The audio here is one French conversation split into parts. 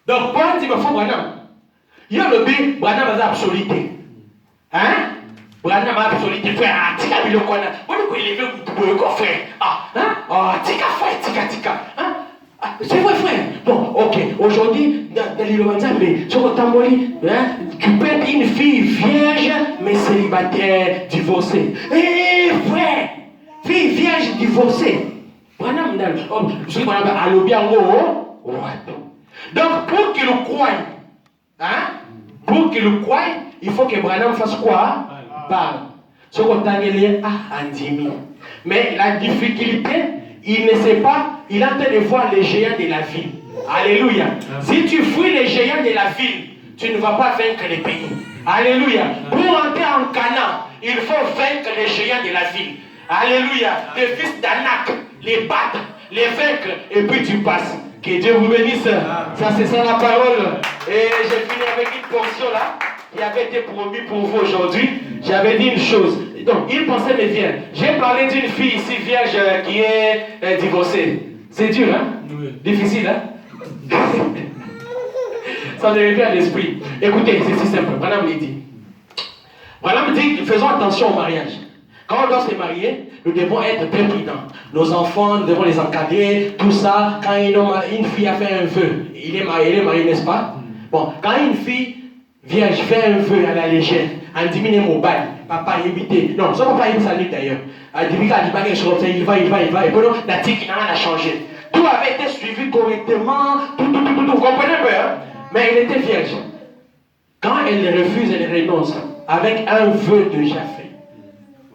Donc, Paul dit, il faut Branham. Il y a le but, Branham a absoluté. Hein? Branham a absoluté. Frère, tika bilo kona. Moi, je vais lever le coffre. Ah, hein? Oh, tika frère, tika. Hein? C'est vrai, frère. Bon, ok. Aujourd'hui, dans l'Ilobanzambe, sur le Tamboli, tu peux être une fille vierge, mais célibataire, divorcée. Eh, frère! Fille vierge, divorcée. Branham, je suis Branham, à l'Obiango, donc, pour qu'il le croie, pour qu'il le croie, il faut que Branham fasse quoi? Parle. Ce qu'on t'a dit, Andimi. Mais la difficulté, il ne sait pas, il est en train de voir les géants de la ville. Alléluia. Si tu fuis les géants de la ville, tu ne vas pas vaincre les pays. Alléluia. Pour entrer en Canaan, il faut vaincre les géants de la ville. Alléluia. Les fils d'Anak, les battre, les vaincre, et puis tu passes. Que Dieu vous bénisse. Ça, c'est ça la parole. Et j'ai fini avec une portion là qui avait été promis pour vous aujourd'hui. J'avais dit une chose. Donc, il pensait mes vierges. J'ai parlé d'une fille ici vierge qui est divorcée. C'est dur, hein? Oui. Difficile, hein? Ça ne revient à l'esprit. Écoutez, c'est si simple. Branham me dit. Branham dit, faisons attention au mariage. Quand on doit se marier, nous devons être très prudents. Nos enfants, nous devons les encadrer, tout ça. Quand une fille a fait un vœu, il est marié, n'est-ce pas? Bon, quand une fille vierge fait un vœu à la légère, en diminue mon bail, papa est invité. Non, son papa est salut d'ailleurs. Il va. Et puis la tique n'a rien à changer. Tout avait été suivi correctement, tout. Vous comprenez un peu, hein? Mais elle était vierge. Quand elle refuse, elle renonce avec un vœu déjà fait.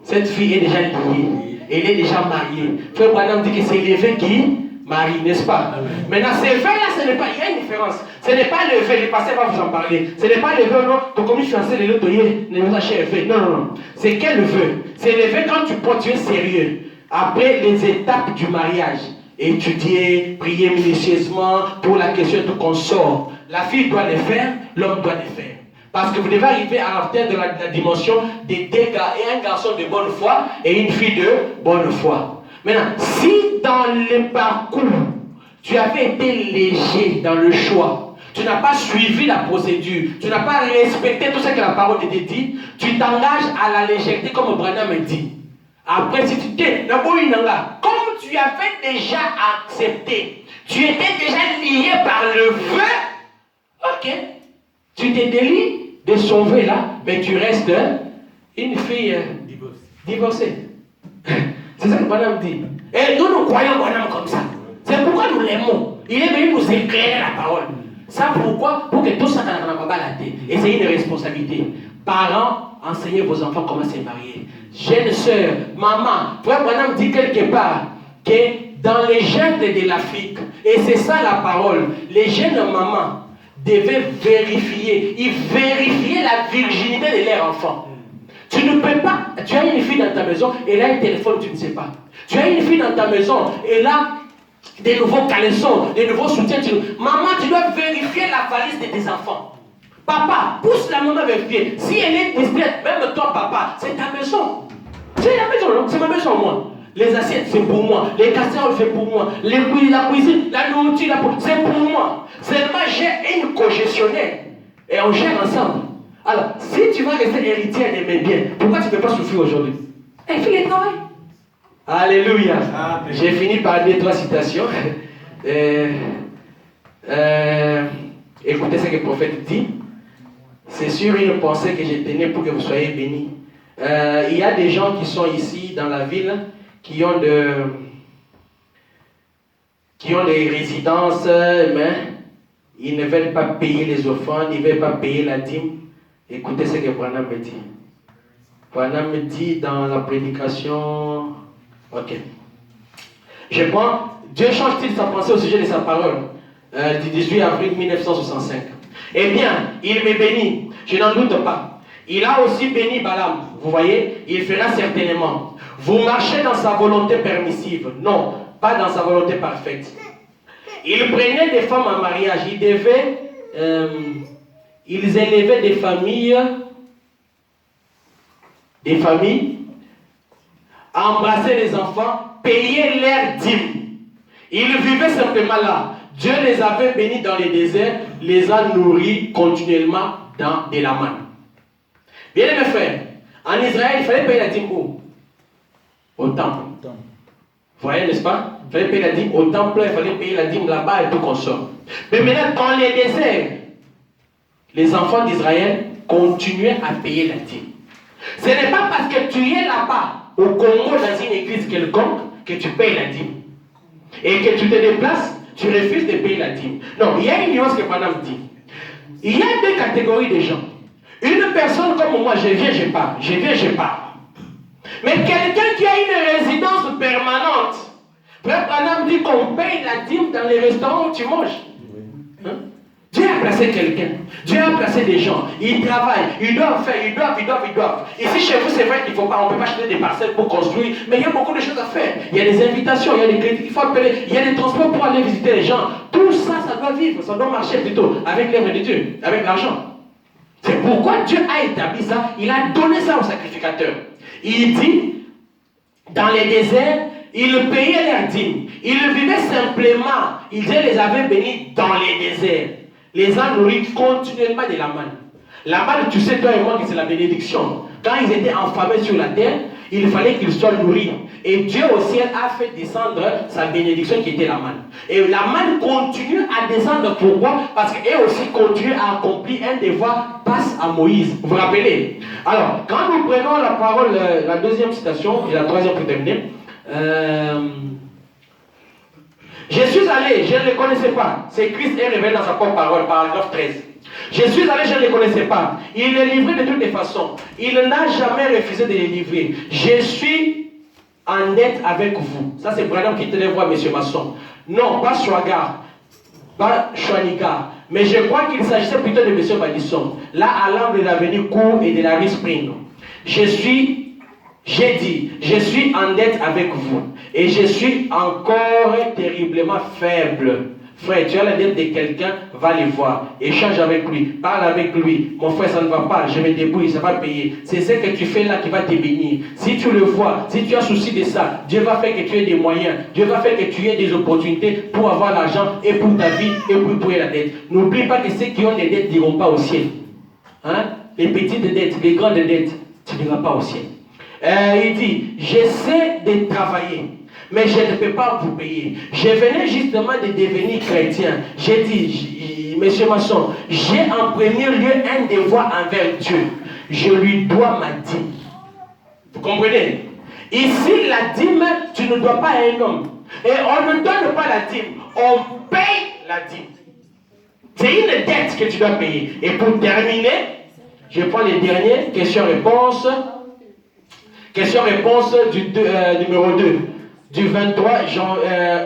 Cette fille est déjà liée, elle est déjà mariée. Frère Branham dit que c'est les vœux qui marient, n'est-ce pas? Maintenant, ces vœux-là, ce n'est pas, il y a une différence. Ce n'est pas le vœu, le pasteur va vous en parler. Ce n'est pas le vœu, non, ton commis fiancé, les autres, ne nous achète vœu. Non. C'est quel vœu? C'est le vœu quand tu portes, tu es sérieux. Après les étapes du mariage, étudier, prier minutieusement pour la question de qu'on sort. La fille doit le faire, l'homme doit le faire. Parce que vous devez arriver à atteindre la dimension des deux gars, et un garçon de bonne foi et une fille de bonne foi. Maintenant, si dans le parcours, tu avais été léger dans le choix, tu n'as pas suivi la procédure, tu n'as pas respecté tout ce que la parole te dit, tu t'engages à la légèreté comme Branham dit. Après, si tu t'es, comme tu avais déjà accepté, tu étais déjà lié par le feu, ok. Tu t'es délié de sauver là, mais tu restes une fille divorcée. C'est ça que Branham dit. Et nous croyons Branham comme ça. C'est pourquoi nous l'aimons. Il est venu nous éclairer la parole. Ça pourquoi? Pour que tout ça n'a pas balader. Et c'est une responsabilité. Parents, enseignez vos enfants comment se marier. Jeune sœur, maman, frère Branham dit quelque part que dans les gènes de l'Afrique, et c'est ça la parole, les jeunes mamans devaient vérifier la virginité de leur enfant. Tu ne peux pas, tu as une fille dans ta maison, elle a un téléphone, tu ne sais pas. Tu as une fille dans ta maison, elle a des nouveaux caleçons, des nouveaux soutiens. Maman, tu dois vérifier la valise de tes enfants. Papa, pousse la maman à vérifier. Si elle est discrète, même toi, papa, c'est ta maison. C'est la maison, c'est ma maison, moi. Les assiettes, c'est pour moi. Les casseroles, c'est pour moi. La cuisine, la nourriture, c'est pour moi. Seulement, j'ai une co-gestionnaire. Et on gère ensemble. Alors, si tu vas rester héritière de mes biens, pourquoi tu ne peux pas souffrir aujourd'hui? Elle fait le travail. Alléluia. J'ai fini par dire 3 citations. Écoutez ce que le prophète dit. C'est sur une pensée que j'ai tenue pour que vous soyez bénis. Il y a des gens qui sont ici dans la ville qui ont des résidences, mais ils ne veulent pas payer les offrandes, ils ne veulent pas payer la dîme. Écoutez ce que Branham me dit. Branham me dit dans la prédication. Ok. Je prends. Dieu change-t-il sa pensée au sujet de sa parole du 18 avril 1965. Eh bien, il me bénit, je n'en doute pas. Il a aussi béni Balaam. Vous voyez, il fera certainement. Vous marchez dans sa volonté permissive. Non, pas dans sa volonté parfaite. Il prenait des femmes en mariage. Ils élevaient des familles, embrassaient les enfants, payaient leurs dîmes. Ils vivaient simplement là. Dieu les avait bénis dans les déserts, les a nourris continuellement dans de la manne. Bien mes frères, en Israël, il fallait payer la dîme où? Au temple. Vous voyez, n'est-ce pas? Il fallait payer la dîme au temple, il fallait payer la dîme là-bas et tout qu'on sort. Mais maintenant, dans les déserts, les enfants d'Israël continuaient à payer la dîme. Ce n'est pas parce que tu es là-bas, au Congo, dans une église quelconque, que tu payes la dîme. Et que tu te déplaces, tu refuses de payer la dîme. Non, il y a une nuance que Madame dit. Il y a deux catégories de gens. Une personne comme moi, je viens, je pars. Je viens, je pars. Mais quelqu'un qui a une résidence permanente, Frère Branham dit qu'on paye la dîme dans les restaurants où tu manges. Hein? Dieu a placé quelqu'un. Dieu a placé des gens. Ils travaillent. Ils doivent faire. Ils doivent. Ici, chez vous, c'est vrai qu'il faut pas. On ne peut pas acheter des parcelles pour construire. Mais il y a beaucoup de choses à faire. Il y a des invitations. Il y a des crédits qu'il faut appeler. Il y a des transports pour aller visiter les gens. Tout ça, ça doit vivre. Ça doit marcher plutôt avec l'œuvre de Dieu. Avec l'argent. C'est pourquoi Dieu a établi ça. Il a donné ça aux sacrificateurs. Il dit, dans les déserts, ils payaient leurs dîmes. Ils vivaient simplement. Dieu les avait bénis dans les déserts. Les a nourris continuellement de la manne. La manne, tu sais, toi et moi, que c'est la bénédiction. Quand ils étaient affamés sur la terre, il fallait qu'ils soient nourris. Et Dieu au ciel a fait descendre sa bénédiction qui était la manne. Et la manne continue à descendre. Pourquoi? Parce qu'elle aussi continue à accomplir un devoir passe à Moïse. Vous vous rappelez? Alors, quand nous prenons la parole, la deuxième citation, et la troisième pour terminer, je suis allé, je ne le connaissais pas. C'est Christ est révélé dans sa propre parole, paragraphe 13. Je suis allé, je ne le connaissais pas. Il est livré de toutes les façons. Il n'a jamais refusé de les livrer. Je suis en dette avec vous. Ça, c'est Branham qui te le voit, monsieur Masson. Non, pas Schwagar, pas Schwanigar. Mais je crois qu'il s'agissait plutôt de monsieur Badisson. Là, à l'angle de l'avenue Cour et de la rue Spring. J'ai dit, je suis en dette avec vous. Et je suis encore terriblement faible. Frère, tu as la dette de quelqu'un, va les voir. Échange avec lui, parle avec lui. Mon frère, ça ne va pas, je me débrouille, ça va payer. C'est ce que tu fais là qui va te bénir. Si tu le vois, si tu as souci de ça, Dieu va faire que tu aies des moyens. Dieu va faire que tu aies des opportunités pour avoir l'argent et pour ta vie et pour payer la dette. N'oublie pas que ceux qui ont des dettes n'iront pas au ciel. Hein? Les petites dettes, les grandes dettes, tu n'iras pas au ciel. Il dit, j'essaie de travailler, mais je ne peux pas vous payer. Je venais justement de devenir chrétien. J'ai dit, monsieur Masson, j'ai en premier lieu un devoir envers Dieu. Je lui dois ma dîme. Vous comprenez? Ici, la dîme, tu ne dois pas à un homme. Et on ne donne pas la dîme, on paye la dîme. C'est une dette que tu dois payer. Et pour terminer, je prends les dernières questions-réponses. Question-réponse du numéro 2, du 23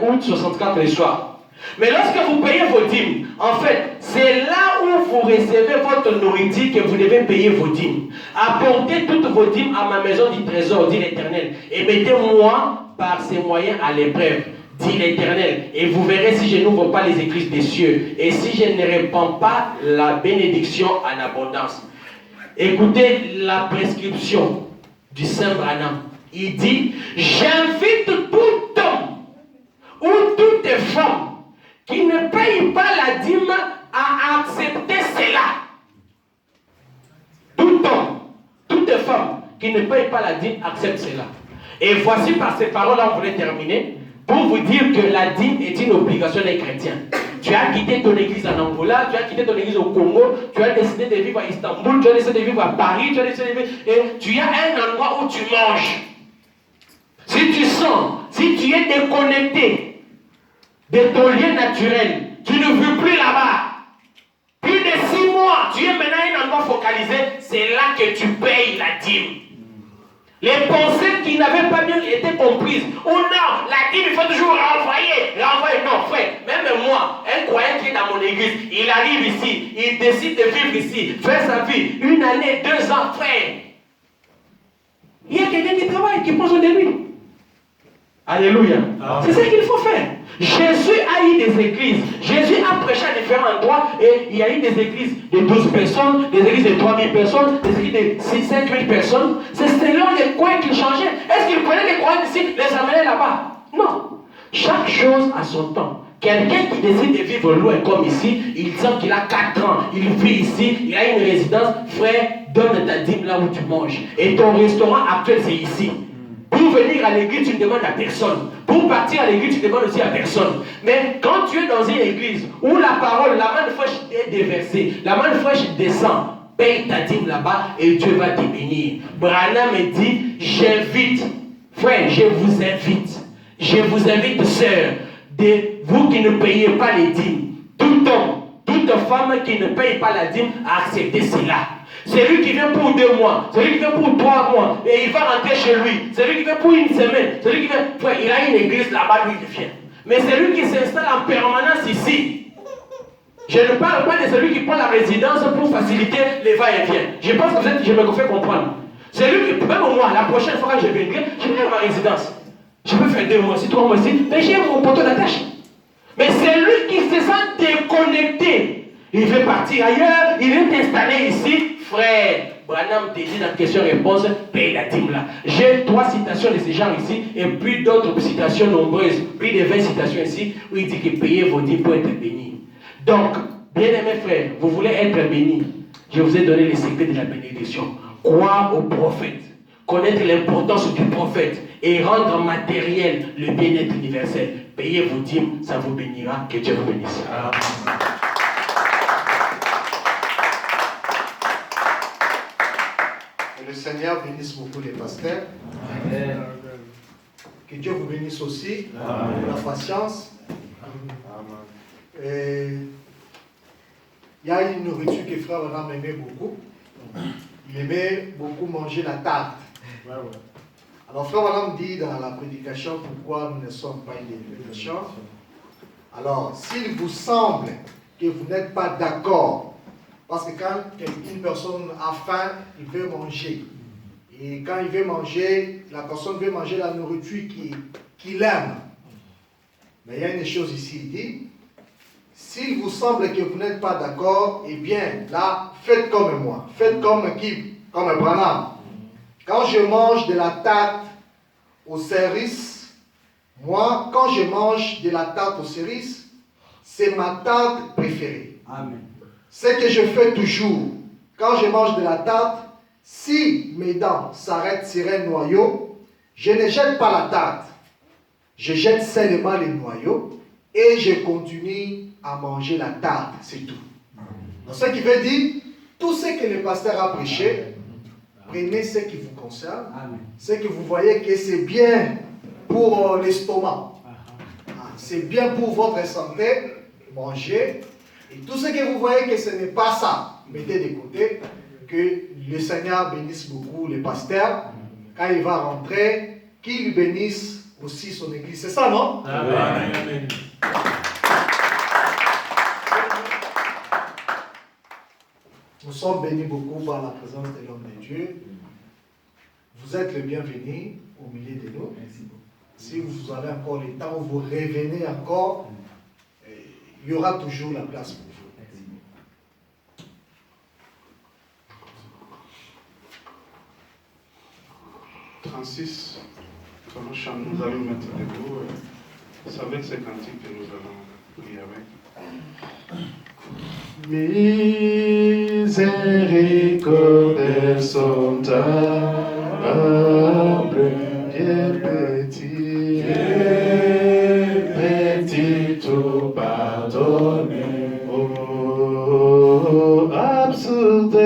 août 64 le soir. Mais lorsque vous payez vos dîmes, en fait, c'est là où vous recevez votre nourriture que vous devez payer vos dîmes. Apportez toutes vos dîmes à ma maison du trésor, dit l'Éternel, et mettez-moi par ces moyens à l'épreuve, dit l'Éternel, et vous verrez si je n'ouvre pas les écluses des cieux, et si je ne répands pas la bénédiction en abondance. Écoutez la prescription du Saint Branham. Il dit, j'invite tout homme ou toute femme qui ne paye pas la dîme à accepter cela. Tout homme, toute femme qui ne paye pas la dîme accepte cela. Et voici par ces paroles-là, on voulait terminer, pour vous dire que la dîme est une obligation des chrétiens. Tu as quitté ton église en Angola, tu as quitté ton église au Congo, tu as décidé de vivre à Istanbul, tu as décidé de vivre à Paris, tu as décidé de vivre... Et tu as un endroit où tu manges. Si tu sens, si tu es déconnecté de ton lieu naturel, tu ne veux plus là-bas. Plus de 6 mois, tu es maintenant à un endroit focalisé, c'est là que tu payes la dîme. Les pensées qui n'avaient pas bien été comprises. Oh non, la dîme, il faut toujours renvoyer. Non, frère, même moi, un croyant qui est dans mon église, il arrive ici, il décide de vivre ici, faire sa vie, 1 année, 2 ans, frère. Il y a quelqu'un qui travaille, qui prend soin de lui. Alléluia. C'est ça qu'il faut faire. Jésus a eu des églises. Jésus a prêché à différents endroits et il y a eu des églises de 12 personnes, des églises de 3000 personnes, des églises de 5000 personnes. C'est selon les coins qu'il changeait. Est-ce qu'il prenait les coins d'ici, les amenait là-bas? Non. Chaque chose a son temps. Quelqu'un qui décide de vivre loin comme ici, il dit qu'il a 4 ans, il vit ici, il a une résidence, frère, donne ta dîme là où tu manges. Et ton restaurant actuel, c'est ici. Pour venir à l'église, tu ne demandes à personne. Pour partir à l'église, tu ne demandes aussi à personne. Mais quand tu es dans une église où la parole, la manne fraîche est déversée, la manne fraîche descend, paye ta dîme là-bas et Dieu va te bénir. Branham me dit, j'invite, frère, je vous invite, sœur, vous qui ne payez pas les dîmes, tout homme, toute femme qui ne paye pas la dîme, acceptez cela. Celui qui vient pour 2 mois, celui qui vient pour 3 mois, et il va rentrer chez lui. Celui qui vient pour une semaine, celui qui vient, frère, il a une église là-bas, lui, il vient. Mais celui qui s'installe en permanence ici, je ne parle pas de celui qui prend la résidence pour faciliter les va-et-vient. Je pense que je me fais comprendre. Celui qui, même moi, la prochaine fois que je viendrai, je vais à ma résidence. Je peux faire 2 mois ici, 3 mois ici, mais j'ai mon poteau d'attache. Mais celui qui se sent déconnecté, il veut partir ailleurs, il est installé ici. Frère, Branham te dit dans question-réponse, paye la dîme là. J'ai 3 citations de ces gens ici et puis d'autres citations nombreuses, plus de 20 citations ici, où il dit que payez vos dîmes pour être bénis. Donc, bien-aimés frères, vous voulez être bénis. Je vous ai donné les secrets de la bénédiction. Croire au prophète, connaître l'importance du prophète et rendre matériel le bien-être universel. Payez vos dîmes, ça vous bénira. Que Dieu vous bénisse. Amen. Le Seigneur bénisse beaucoup les pasteurs. Amen. Que Dieu vous bénisse aussi pour la patience. Amen. Il y a une nourriture que Frère Branham aimait beaucoup. Il aimait beaucoup manger la tarte. Alors Frère Branham dit dans la prédication pourquoi nous ne sommes pas une dénomination. Alors, s'il vous semble que vous n'êtes pas d'accord, parce que quand une personne a faim, il veut manger. Et quand il veut manger, la personne veut manger la nourriture qu'il aime. Mais il y a une chose ici, il dit, s'il vous semble que vous n'êtes pas d'accord, eh bien, là, faites comme moi. Faites comme qui? Comme Branham. Quand je mange de la tarte aux cerises, moi, quand je mange de la tarte aux cerises, c'est ma tarte préférée. Amen. Ce que je fais toujours, quand je mange de la tarte, si mes dents s'arrêtent sur un noyau, je ne jette pas la tarte. Je jette seulement les noyaux et je continue à manger la tarte, c'est tout. Donc, ce qui veut dire, tout ce que le pasteur a prêché, prenez ce qui vous concerne, ce que vous voyez que c'est bien pour l'estomac, c'est bien pour votre santé, mangez. Et tout ce que vous voyez que ce n'est pas ça, mettez de côté. Que le Seigneur bénisse beaucoup les pasteurs. Quand il va rentrer, qu'il bénisse aussi son église. C'est ça, non? Amen. Amen. Nous sommes bénis beaucoup par la présence de l'homme de Dieu. Vous êtes le bienvenu au milieu de nous. Si vous avez encore le temps, vous revenez encore, il y aura toujours la place pour vous. 36, nous allons mettre debout. C'est avec ces cantiques que nous allons prier avec. Miséricorde sont humble, bien petit, tout pardonné. Oh, absurde,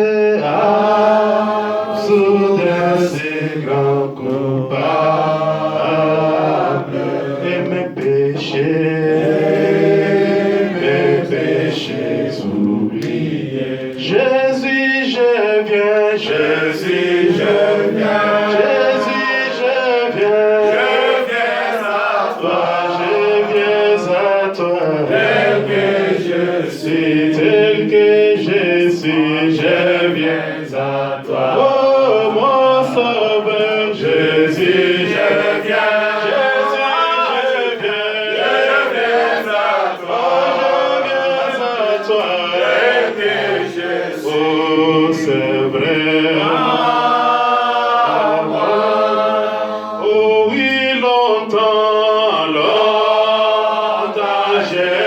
c'est grand coupable, et mes péchés oubliés. Jésus, je viens, Jésus, je viens, Jésus, je viens à toi, je viens à toi, tel que je suis, je viens à toi. Oh, mon sauveur, Jésus, je viens, Jésus, je viens à toi, tel que je suis. Oh, c'est vrai. Oh oui, longtemps, j'ai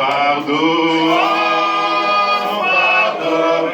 Fardeau.